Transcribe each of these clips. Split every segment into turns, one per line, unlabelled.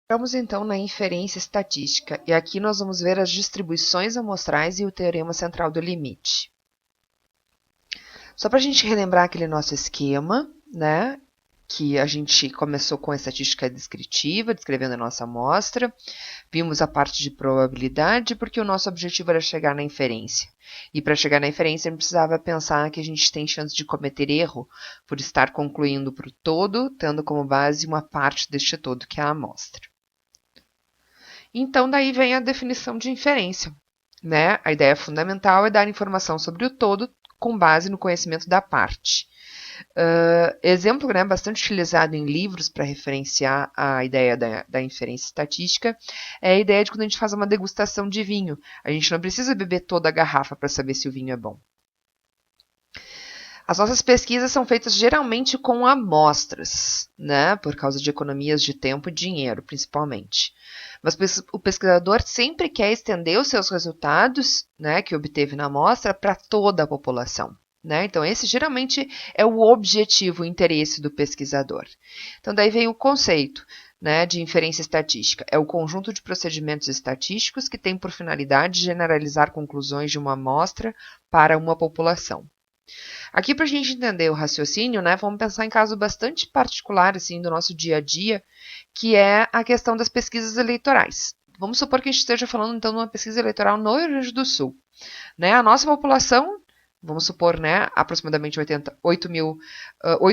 Vamos então na inferência estatística, e aqui nós vamos ver as distribuições amostrais e o teorema central do limite. Só para a gente relembrar aquele nosso esquema, né, que a gente começou com a estatística descritiva, descrevendo a nossa amostra, vimos a parte de probabilidade, porque o nosso objetivo era chegar na inferência. E para chegar na inferência, a gente precisava pensar que a gente tem chance de cometer erro por estar concluindo para o todo, tendo como base uma parte deste todo, que é a amostra. Então, daí vem a definição de inferência, né? A ideia fundamental é dar informação sobre o todo com base no conhecimento da parte. Exemplo, né, bastante utilizado em livros para referenciar a ideia da inferência estatística é a ideia de quando a gente faz uma degustação de vinho. A gente não precisa beber toda a garrafa para saber se o vinho é bom. As nossas pesquisas são feitas geralmente com amostras, né, por causa de economias de tempo e dinheiro, principalmente. Mas o pesquisador sempre quer estender os seus resultados, né, que obteve na amostra para toda a população. Né? Então, esse geralmente é o objetivo, o interesse do pesquisador. Então, daí vem o conceito, né, de inferência estatística. É o conjunto de procedimentos estatísticos que tem por finalidade generalizar conclusões de uma amostra para uma população. Aqui, para a gente entender o raciocínio, né, vamos pensar em caso bastante particular assim, do nosso dia a dia, que é a questão das pesquisas eleitorais. Vamos supor que a gente esteja falando, então, de uma pesquisa eleitoral no Rio Grande do Sul. Né? A nossa população, vamos supor, né, aproximadamente 8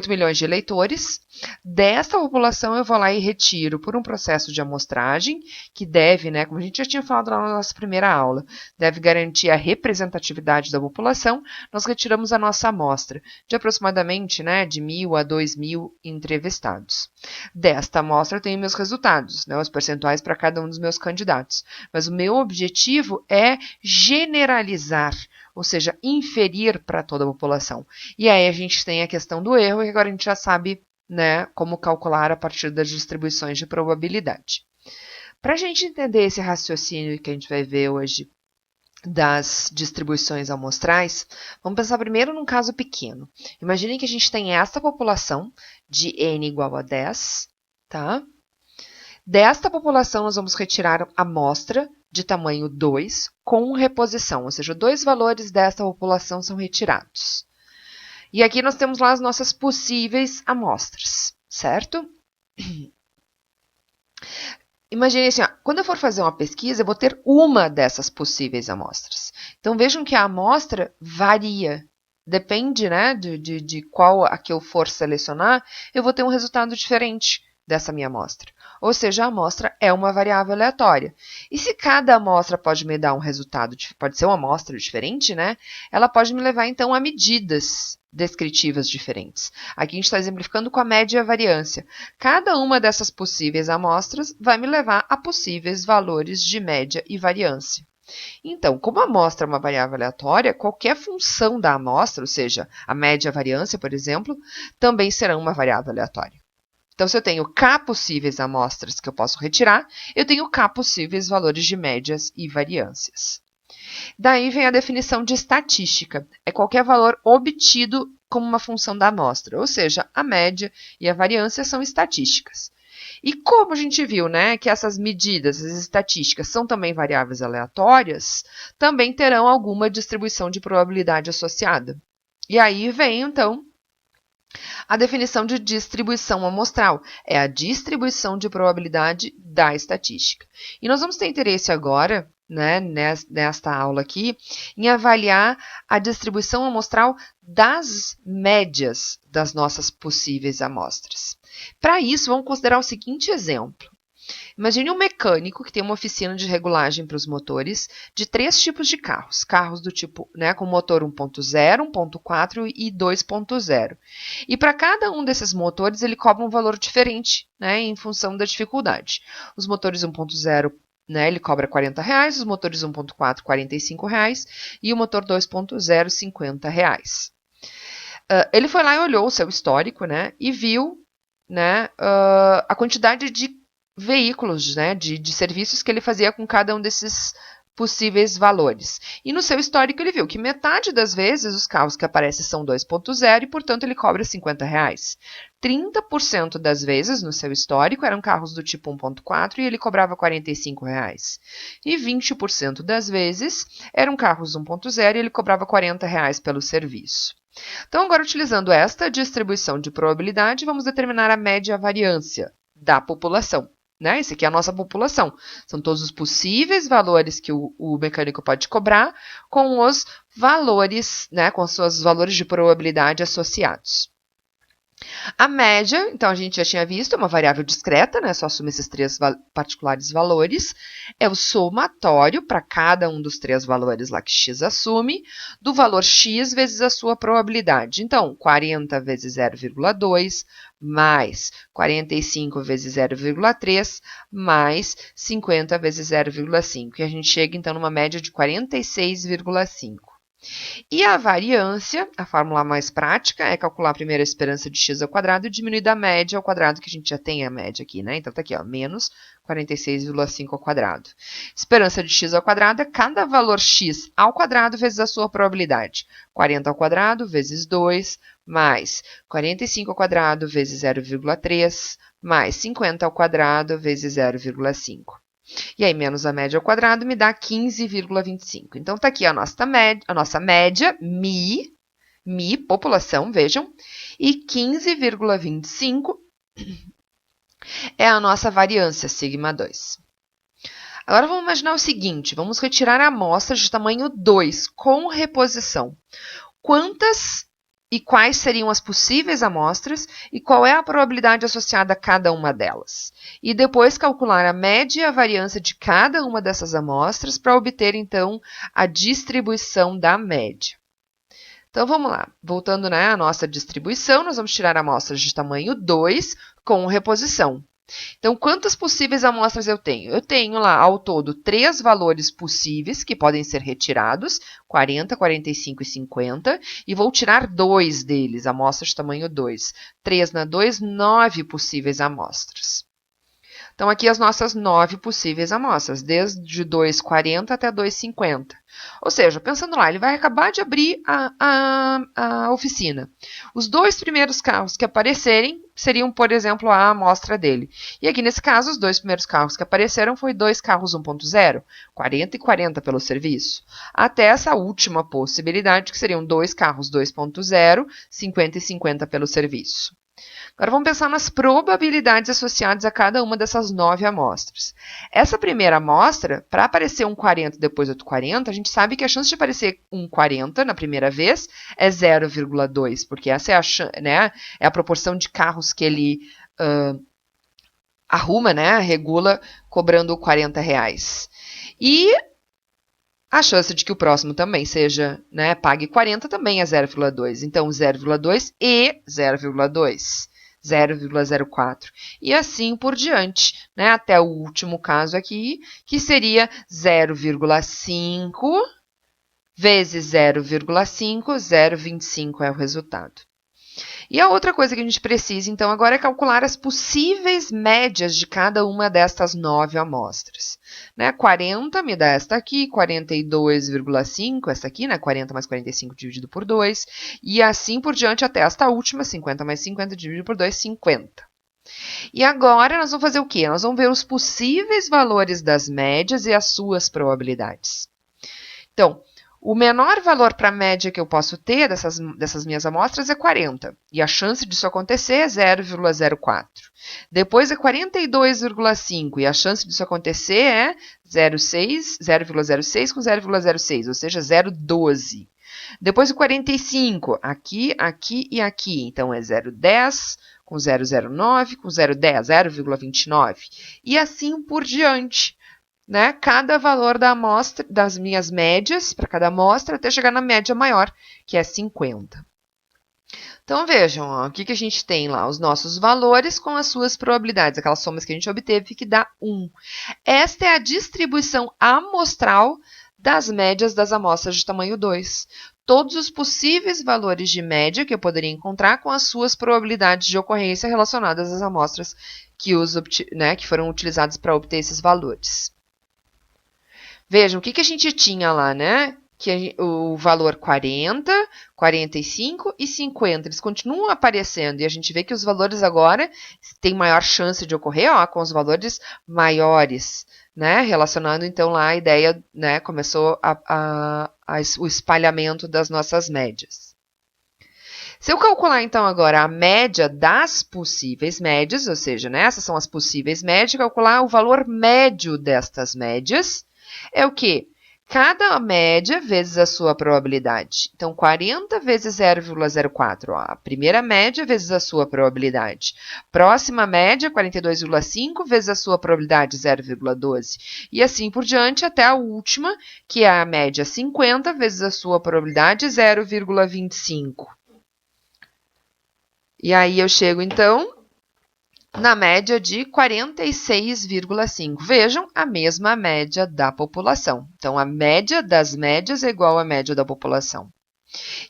milhões de eleitores. Desta população, eu vou lá e retiro por um processo de amostragem, que deve, né, como a gente já tinha falado lá na nossa primeira aula, deve garantir a representatividade da população. Nós retiramos a nossa amostra, de aproximadamente, né, de 1.000 a 2.000 entrevistados. Desta amostra, eu tenho meus resultados, né, os percentuais para cada um dos meus candidatos. Mas o meu objetivo é generalizar, ou seja, inferir para toda a população. E aí a gente tem a questão do erro, e agora a gente já sabe, né, como calcular a partir das distribuições de probabilidade. Para a gente entender esse raciocínio que a gente vai ver hoje das distribuições amostrais, vamos pensar primeiro num caso pequeno. Imaginem que a gente tem esta população de n igual a 10, tá? Desta população, nós vamos retirar a amostra de tamanho 2 com reposição, ou seja, 2 valores desta população são retirados. E aqui nós temos lá as nossas possíveis amostras, certo? Imagine assim, ó, quando eu for fazer uma pesquisa, eu vou ter uma dessas possíveis amostras. Então vejam que a amostra varia. Depende, né, de qual a que eu for selecionar, eu vou ter um resultado diferente dessa minha amostra. Ou seja, a amostra é uma variável aleatória. E se cada amostra pode me dar um resultado, pode ser uma amostra diferente, né? Ela pode me levar, então, a medidas descritivas diferentes. Aqui a gente está exemplificando com a média e a variância. Cada uma dessas possíveis amostras vai me levar a possíveis valores de média e variância. Então, como a amostra é uma variável aleatória, qualquer função da amostra, ou seja, a média e a variância, por exemplo, também serão uma variável aleatória. Então, se eu tenho k possíveis amostras que eu posso retirar, eu tenho k possíveis valores de médias e variâncias. Daí vem a definição de estatística. É qualquer valor obtido como uma função da amostra, ou seja, a média e a variância são estatísticas. E como a gente viu, né, que essas medidas, as estatísticas, são também variáveis aleatórias, também terão alguma distribuição de probabilidade associada. E aí vem, então, a definição de distribuição amostral é a distribuição de probabilidade da estatística. E nós vamos ter interesse agora, né, nesta aula aqui, em avaliar a distribuição amostral das médias das nossas possíveis amostras. Para isso, vamos considerar o seguinte exemplo. Imagine um mecânico que tem uma oficina de regulagem para os motores de 3 tipos de carros. Carros do tipo, né, com motor 1.0, 1.4 e 2.0. E para cada um desses motores, ele cobra um valor diferente, né, em função da dificuldade. Os motores 1.0, né, ele cobra R$40, os motores 1.4, R$45 e o motor 2.0, R$50. Ele foi lá e olhou o seu histórico, né, e viu, né, a quantidade de veículos, né, de serviços que ele fazia com cada um desses possíveis valores. E no seu histórico ele viu que metade das vezes os carros que aparecem são 2.0 e, portanto, ele cobra R$50. 30% das vezes no seu histórico eram carros do tipo 1.4 e ele cobrava R$45. E 20% das vezes eram carros 1.0 e ele cobrava R$40 pelo serviço. Então, agora utilizando esta distribuição de probabilidade, vamos determinar a média e a variância da população. Né? Esse aqui é a nossa população. São todos os possíveis valores que o mecânico pode cobrar com os valores, né, com os seus valores de probabilidade associados. A média, então a gente já tinha visto, é uma variável discreta, né? Só assume esses três particulares valores. É o somatório para cada um dos três valores lá que x assume, do valor x vezes a sua probabilidade. Então, 40 vezes 0,2 mais 45 vezes 0,3 mais 50 vezes 0,5. E a gente chega, então, numa média de 46,5. E a variância, a fórmula mais prática, é calcular primeiro a esperança de x ao quadrado e diminuir da média ao quadrado, que a gente já tem a média aqui, né? Então, tá aqui, ó, menos 46,5 ao quadrado. Esperança de x ao quadrado é cada valor x ao quadrado vezes a sua probabilidade. 40 ao quadrado vezes 2, mais 45 ao quadrado vezes 0,3, mais 50 ao quadrado vezes 0,5. E aí, menos a média ao quadrado me dá 15,25. Então, está aqui a nossa média, mi, população, vejam, e 15,25 é a nossa variância, sigma 2. Agora, vamos imaginar o seguinte, vamos retirar amostras de tamanho 2 com reposição. Quantas e quais seriam as possíveis amostras e qual é a probabilidade associada a cada uma delas. E depois calcular a média e a variância de cada uma dessas amostras para obter, então, a distribuição da média. Então, vamos lá. Voltando, né, à nossa distribuição, nós vamos tirar amostras de tamanho 2 com reposição. Então, quantas possíveis amostras eu tenho? Eu tenho lá, ao todo, 3 valores possíveis que podem ser retirados, 40, 45 e 50, e vou tirar 2 deles, amostras de tamanho 2. 3 na 2, 9 possíveis amostras. Então, aqui as nossas 9 possíveis amostras, desde 2,40 até 2,50. Ou seja, pensando lá, ele vai acabar de abrir a oficina. Os 2 primeiros carros que aparecerem seriam, por exemplo, a amostra dele. E aqui, nesse caso, os 2 primeiros carros que apareceram foram 2 carros 1.0, 40 e 40 pelo serviço. Até essa última possibilidade, que seriam 2 carros 2.0, 50 e 50 pelo serviço. Agora, vamos pensar nas probabilidades associadas a cada uma dessas 9 amostras. Essa primeira amostra, para aparecer um 40 e depois outro 40, a gente sabe que a chance de aparecer um 40 na primeira vez é 0,2, porque essa é a proporção de carros que ele arruma, né, regula, cobrando R$40. E a chance de que o próximo também seja, né, pague 40 também é 0,2. Então, 0,2 e 0,2. 0,04. E assim por diante, né, até o último caso aqui, que seria 0,5 vezes 0,5, 0,25 é o resultado. E a outra coisa que a gente precisa, então, agora é calcular as possíveis médias de cada uma destas 9 amostras. Né? 40 me dá esta aqui, 42,5, essa aqui, né? 40 mais 45 dividido por 2, e assim por diante até esta última, 50 mais 50 dividido por 2, 50. E agora nós vamos fazer o quê? Nós vamos ver os possíveis valores das médias e as suas probabilidades. Então, o menor valor para a média que eu posso ter dessas minhas amostras é 40. E a chance disso acontecer é 0,04. Depois é 42,5. E a chance disso acontecer é 0,06 com 0,06, ou seja, 0,12. Depois o 45, aqui, aqui e aqui. Então, é 0,10 com 0,09 com 0,10, 0,29. E assim por diante. Né? Cada valor da amostra, das minhas médias para cada amostra, até chegar na média maior, que é 50. Então, vejam, ó, o que a gente tem lá? Os nossos valores com as suas probabilidades, aquelas somas que a gente obteve, que dá 1. Esta é a distribuição amostral das médias das amostras de tamanho 2. Todos os possíveis valores de média que eu poderia encontrar com as suas probabilidades de ocorrência relacionadas às amostras que foram utilizadas para obter esses valores. Vejam, o que a gente tinha lá, né? O valor 40, 45 e 50, eles continuam aparecendo e a gente vê que os valores agora têm maior chance de ocorrer com os valores maiores, né? Relacionando então lá a ideia, né? Começou o espalhamento das nossas médias. Se eu calcular então agora a média das possíveis médias, ou seja, né, essas são as possíveis médias, calcular o valor médio destas médias é o quê? Cada média vezes a sua probabilidade. Então, 40 vezes 0,04, a primeira média vezes a sua probabilidade. Próxima média, 42,5 vezes a sua probabilidade, 0,12. E assim por diante até a última, que é a média 50 vezes a sua probabilidade, 0,25. E aí eu chego, então, na média de 46,5. Vejam, a mesma média da população. Então, a média das médias é igual à média da população.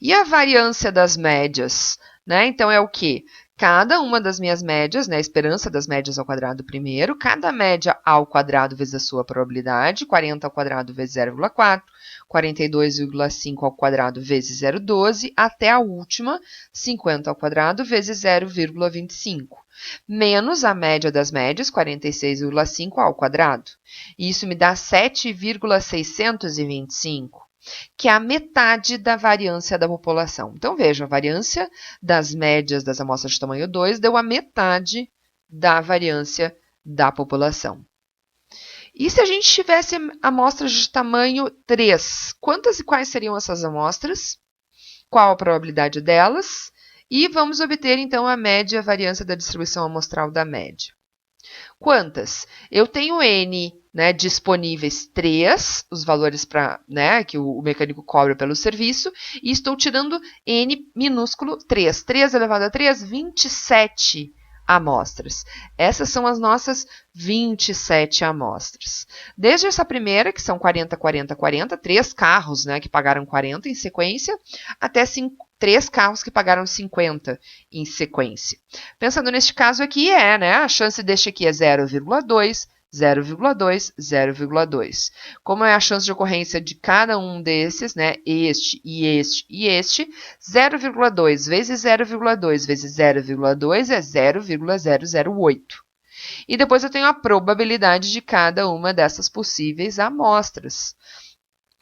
E a variância das médias, né? Então, é o quê? Cada uma das minhas médias, né? A esperança das médias ao quadrado primeiro, cada média ao quadrado vezes a sua probabilidade, 40 ao quadrado vezes 0,4, 42,5 ao quadrado vezes 0,12, até a última, 50 ao quadrado vezes 0,25. Menos a média das médias, 46,5 ao quadrado. Isso me dá 7,625, que é a metade da variância da população. Então, veja, a variância das médias das amostras de tamanho 2 deu a metade da variância da população. E se a gente tivesse amostras de tamanho 3, quantas e quais seriam essas amostras? Qual a probabilidade delas? E vamos obter, então, a média, a variância da distribuição amostral da média. Quantas? Eu tenho N, né, disponíveis 3, os valores né, que o mecânico cobra pelo serviço, e estou tirando N minúsculo 3. 3 elevado a 3, 27 amostras. Essas são as nossas 27 amostras. Desde essa primeira, que são 40, 40, 40, 3 carros, né, que pagaram 40 em sequência, até 3 carros que pagaram 50 em sequência. Pensando neste caso aqui, né, a chance deste aqui é 0,2, 0,2, 0,2. Como é a chance de ocorrência de cada um desses, né, este e este e este, 0,2 vezes 0,2 vezes 0,2 é 0,008. E depois eu tenho a probabilidade de cada uma dessas possíveis amostras,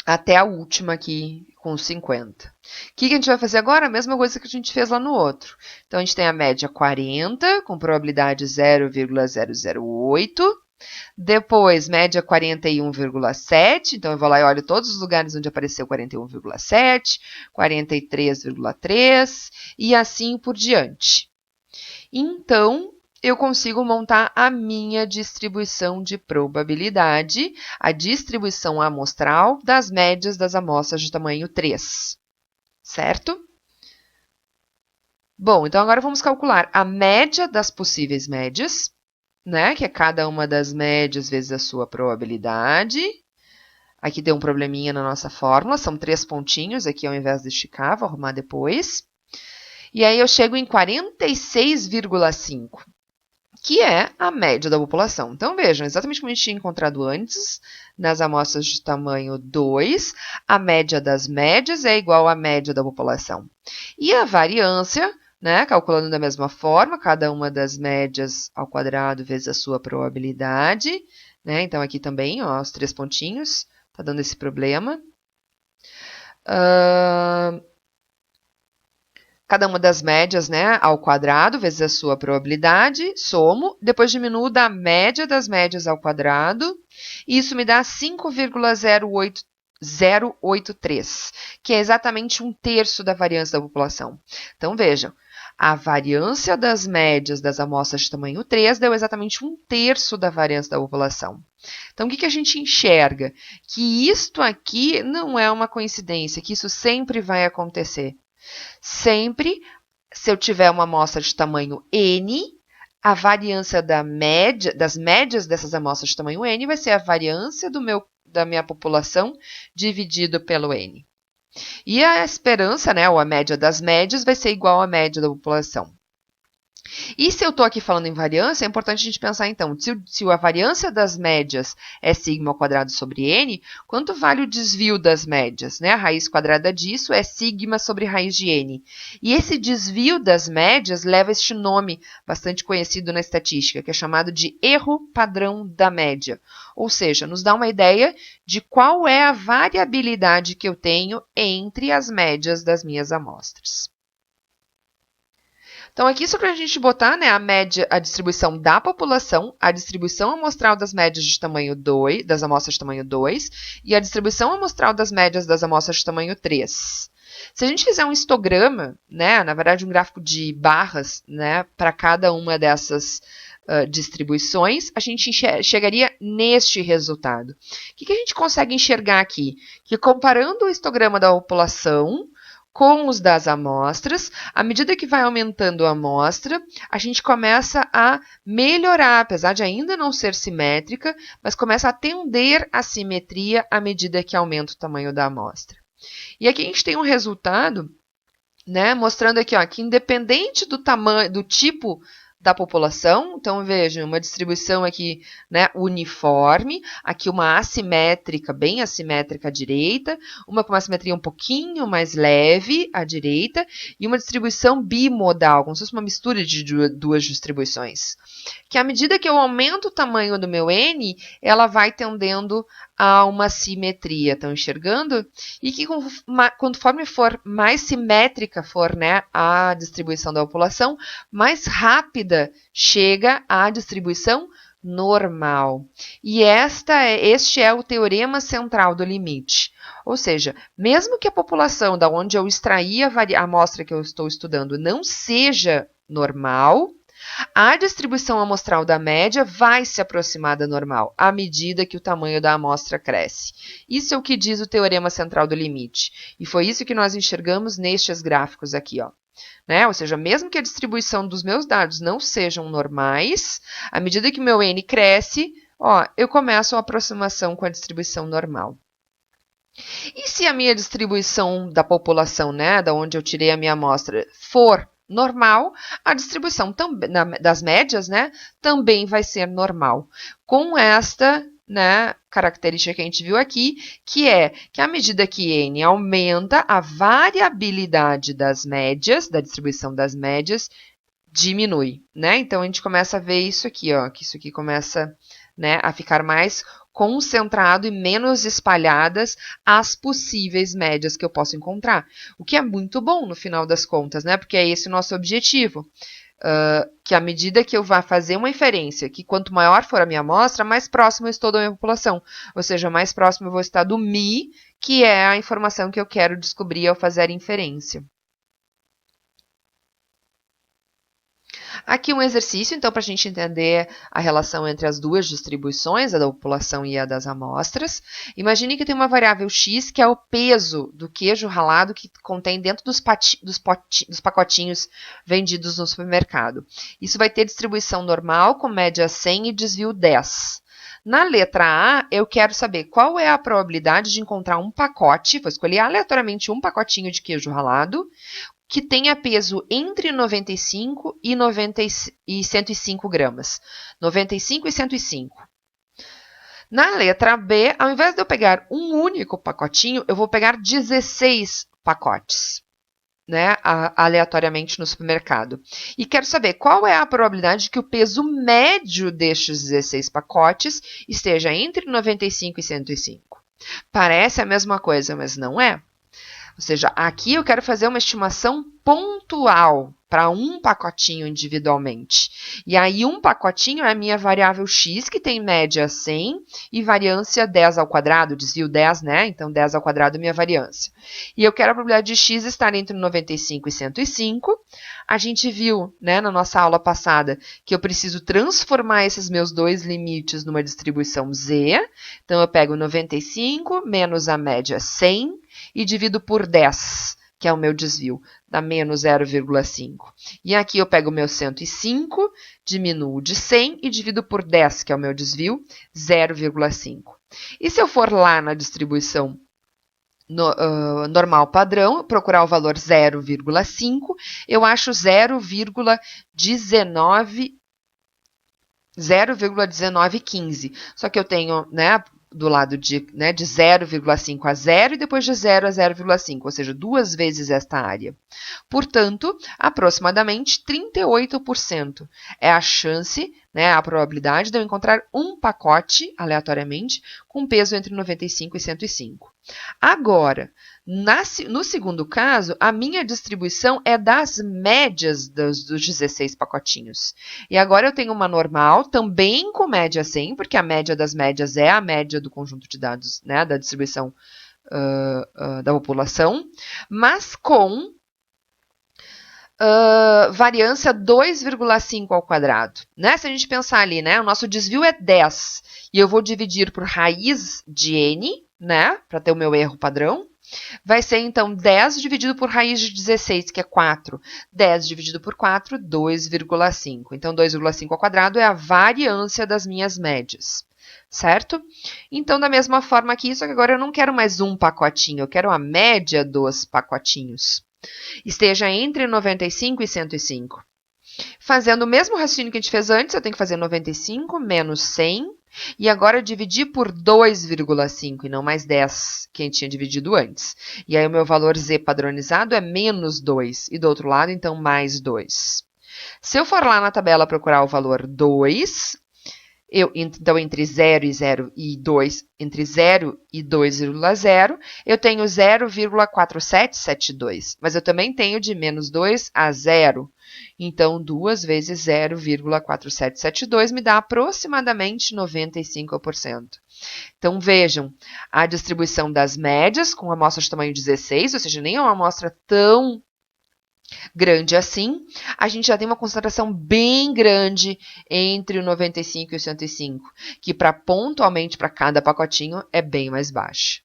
até a última aqui com 50. O que a gente vai fazer agora? A mesma coisa que a gente fez lá no outro. Então, a gente tem a média 40, com probabilidade 0,008. Depois, média 41,7. Então, eu vou lá e olho todos os lugares onde apareceu 41,7, 43,3 e assim por diante. Então, eu consigo montar a minha distribuição de probabilidade, a distribuição amostral das médias das amostras de tamanho 3, certo? Bom, então agora vamos calcular a média das possíveis médias, né, que é cada uma das médias vezes a sua probabilidade. Aqui deu um probleminha na nossa fórmula, são 3 pontinhos aqui ao invés de esticar, vou arrumar depois. E aí eu chego em 46,5. Que é a média da população. Então, vejam, exatamente como a gente tinha encontrado antes, nas amostras de tamanho 2, a média das médias é igual à média da população. E a variância, né, calculando da mesma forma, cada uma das médias ao quadrado vezes a sua probabilidade, né, então aqui também, ó, os 3 pontinhos, tá dando esse problema. Cada uma das médias, né, ao quadrado, vezes a sua probabilidade, somo, depois diminuo da média das médias ao quadrado, e isso me dá 5,083, que é exatamente 1/3 da variância da população. Então, vejam, a variância das médias das amostras de tamanho 3 deu exatamente 1/3 da variância da população. Então, o que a gente enxerga? Que isto aqui não é uma coincidência, que isso sempre vai acontecer. Sempre, se eu tiver uma amostra de tamanho N, a variância das médias dessas amostras de tamanho N vai ser a variância da minha população dividido pelo N. E a esperança, né, ou a média das médias, vai ser igual à média da população. E se eu estou aqui falando em variância, é importante a gente pensar, então, se a variância das médias é sigma ao quadrado sobre n, quanto vale o desvio das médias? Né? A raiz quadrada disso é sigma sobre raiz de n. E esse desvio das médias leva este nome bastante conhecido na estatística, que é chamado de erro padrão da média. Ou seja, nos dá uma ideia de qual é a variabilidade que eu tenho entre as médias das minhas amostras. Então, aqui só para a gente botar, né, a média, a distribuição da população, a distribuição amostral das médias de tamanho 2, das amostras de tamanho 2, e a distribuição amostral das médias das amostras de tamanho 3. Se a gente fizer um histograma, né, na verdade um gráfico de barras, né, para cada uma dessas distribuições, a gente chegaria neste resultado. O que a gente consegue enxergar aqui? Que comparando o histograma da população com os das amostras, à medida que vai aumentando a amostra, a gente começa a melhorar, apesar de ainda não ser simétrica, mas começa a tender à simetria à medida que aumenta o tamanho da amostra. E aqui a gente tem um resultado, né, mostrando aqui, ó, que independente do tamanho, do tipo da população, então vejam, uma distribuição aqui, né, uniforme, aqui uma assimétrica, bem assimétrica à direita, uma com uma simetria um pouquinho mais leve à direita, e uma distribuição bimodal, como se fosse uma mistura de duas distribuições. Que à medida que eu aumento o tamanho do meu N, ela vai tendendo a uma simetria, estão enxergando? E que conforme for mais simétrica for, né, a distribuição da população, mais rápida chega à distribuição normal. E este é o teorema central do limite. Ou seja, mesmo que a população da onde eu extraí a amostra que eu estou estudando não seja normal, a distribuição amostral da média vai se aproximar da normal à medida que o tamanho da amostra cresce. Isso é o que diz o teorema central do limite. E foi isso que nós enxergamos nestes gráficos aqui, ó. Né? Ou seja, mesmo que a distribuição dos meus dados não sejam normais, à medida que o meu N cresce, ó, eu começo a aproximação com a distribuição normal. E se a minha distribuição da população, né, da onde eu tirei a minha amostra, for normal, a distribuição das médias, né, também vai ser normal. Com esta, né, característica que a gente viu aqui, que é que à medida que n aumenta, a variabilidade das médias, da distribuição das médias, diminui, né? Então, a gente começa a ver isso aqui, ó, que isso aqui começa, né, a ficar mais concentrado e menos espalhadas as possíveis médias que eu posso encontrar. O que é muito bom no final das contas, né? Porque é esse o nosso objetivo. Que à medida que eu vá fazer uma inferência, que quanto maior for a minha amostra, mais próximo eu estou da minha população. Ou seja, mais próximo eu vou estar do mi, que é a informação que eu quero descobrir ao fazer a inferência. Aqui um exercício, então, para a gente entender a relação entre as duas distribuições, a da população e a das amostras. Imagine que tem uma variável x, que é o peso do queijo ralado que contém dentro dos pacotinhos vendidos no supermercado. Isso vai ter distribuição normal, com média 100 e desvio 10. Na letra A, eu quero saber qual é a probabilidade de encontrar um pacote, vou escolher aleatoriamente um pacotinho de queijo ralado, que tenha peso entre 95 e 105 gramas. 95 e 105. Na letra B, ao invés de eu pegar um único pacotinho, eu vou pegar 16 pacotes, né, aleatoriamente no supermercado. E quero saber qual é a probabilidade de que o peso médio destes 16 pacotes esteja entre 95 e 105. Parece a mesma coisa, mas não é. Ou seja, aqui eu quero fazer uma estimação pontual para um pacotinho individualmente. E aí, um pacotinho é a minha variável x, que tem média 100 e variância 10 ao quadrado, desvio 10, né? Então, 10 ao quadrado é minha variância. E eu quero a probabilidade de x estar entre 95 e 105. A gente viu, né, na nossa aula passada, que eu preciso transformar esses meus dois limites numa distribuição z. Então, eu pego 95 menos a média 100 e divido por 10, que é o meu desvio, dá menos 0,5. E aqui eu pego o meu 105, diminuo de 100 e divido por 10, que é o meu desvio, 0,5. E se eu for lá na distribuição normal padrão, procurar o valor 0,5, eu acho 0,1915. Só que eu tenho, né, do lado de 0,5 a 0 e depois de 0 a 0,5, ou seja, 2 vezes esta área. Portanto, aproximadamente 38% é a chance, né, a probabilidade de eu encontrar um pacote, aleatoriamente, com peso entre 95 e 105. Agora, no segundo caso, a minha distribuição é das médias dos 16 pacotinhos. E agora eu tenho uma normal, também com média 100, porque a média das médias é a média do conjunto de dados, né, da distribuição da população, mas com variância 2,5 ao quadrado. Né? Se a gente pensar ali, né, o nosso desvio é 10, e eu vou dividir por raiz de n, né, para ter o meu erro padrão, vai ser, então, 10 dividido por raiz de 16, que é 4. 10 dividido por 4, 2,5. Então, 2,5 ao quadrado é a variância das minhas médias, certo? Então, da mesma forma aqui, só que agora eu não quero mais um pacotinho, eu quero a média dos pacotinhos. Esteja entre 95 e 105. Fazendo o mesmo raciocínio que a gente fez antes, eu tenho que fazer 95 menos 100, e agora dividir por 2,5 e não mais 10, que a gente tinha dividido antes. E aí o meu valor z padronizado é menos 2, e do outro lado, então, mais 2. Se eu for lá na tabela procurar o valor 2, então, entre 0 e 0 e 2, entre 0 e 2,0, eu tenho 0,4772, mas eu também tenho de menos 2 a 0. Então, 2 vezes 0,4772 me dá aproximadamente 95%. Então, vejam, a distribuição das médias com amostra de tamanho 16, ou seja, nem é uma amostra tão grande assim, a gente já tem uma concentração bem grande entre o 95 e o 105, que pontualmente para cada pacotinho é bem mais baixa.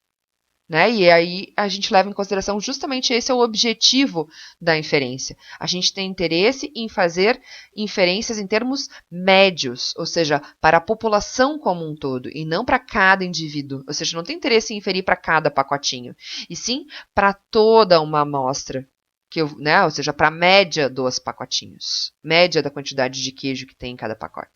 Né? E aí a gente leva em consideração justamente esse é o objetivo da inferência. A gente tem interesse em fazer inferências em termos médios, ou seja, para a população como um todo, e não para cada indivíduo. Ou seja, não tem interesse em inferir para cada pacotinho, e sim para toda uma amostra. Né? Ou seja, para a média dos pacotinhos. Média da quantidade de queijo que tem em cada pacote.